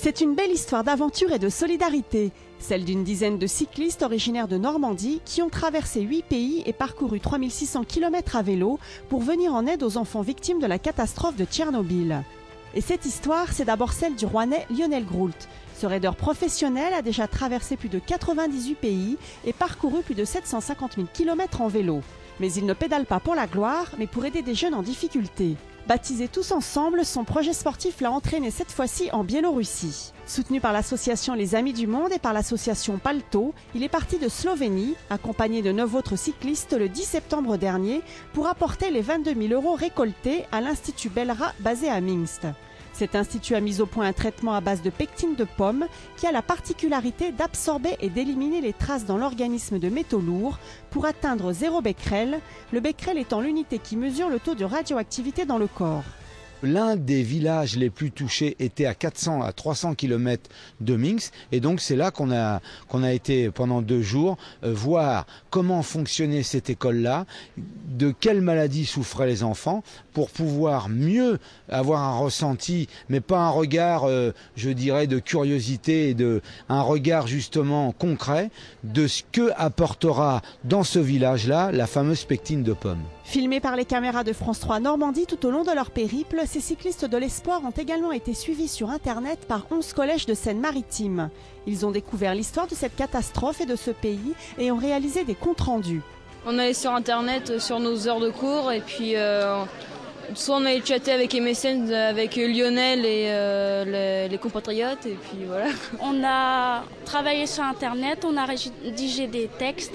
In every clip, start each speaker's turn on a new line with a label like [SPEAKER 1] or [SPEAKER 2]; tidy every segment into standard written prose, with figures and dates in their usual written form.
[SPEAKER 1] C'est une belle histoire d'aventure et de solidarité, celle d'une dizaine de cyclistes originaires de Normandie qui ont traversé 8 pays et parcouru 3600 km à vélo pour venir en aide aux enfants victimes de la catastrophe de Tchernobyl. Et cette histoire, c'est d'abord celle du Rouennais Lionel Groult. Ce raideur professionnel a déjà traversé plus de 98 pays et parcouru plus de 750 000 km en vélo. Mais il ne pédale pas pour la gloire, mais pour aider des jeunes en difficulté. Baptisé Tous Ensemble, son projet sportif l'a entraîné cette fois-ci en Biélorussie. Soutenu par l'association Les Amis du Monde et par l'association Palto, il est parti de Slovénie, accompagné de 9 autres cyclistes le 10 septembre dernier, pour apporter les 22 000 € récoltés à l'Institut Belra basé à Minsk. Cet institut a mis au point un traitement à base de pectine de pomme qui a la particularité d'absorber et d'éliminer les traces dans l'organisme de métaux lourds pour atteindre 0 becquerel, le becquerel étant l'unité qui mesure le taux de radioactivité dans le corps.
[SPEAKER 2] L'un des villages les plus touchés était à 400 à 300 km de Minsk et donc c'est là qu'on a été pendant 2 jours voir comment fonctionnait cette école-là, de quelles maladies souffraient les enfants pour pouvoir mieux avoir un ressenti, mais pas un regard, je dirais, de curiosité et un regard justement concret de ce que apportera dans ce village-là la fameuse pectine de pomme.
[SPEAKER 1] Filmés par les caméras de France 3 Normandie tout au long de leur périple, ces cyclistes de l'espoir ont également été suivis sur Internet par 11 collèges de Seine-Maritime. Ils ont découvert l'histoire de cette catastrophe et de ce pays et ont réalisé des comptes rendus.
[SPEAKER 3] On allait sur Internet sur nos heures de cours et puis soit on allait chatter avec MSN, avec Lionel et les compatriotes et puis voilà.
[SPEAKER 4] On a travaillé sur Internet, on a rédigé des textes.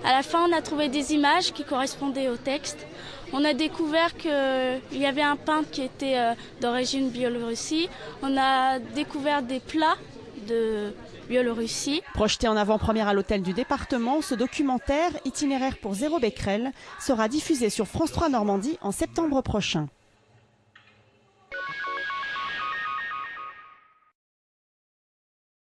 [SPEAKER 4] À la fin, on a trouvé des images qui correspondaient au texte. On a découvert qu'il y avait un peintre qui était d'origine Biélorussie. On a découvert des plats de Biélorussie.
[SPEAKER 1] Projeté en avant-première à l'hôtel du département, ce documentaire, Itinéraire pour 0 becquerel, sera diffusé sur France 3 Normandie en septembre prochain.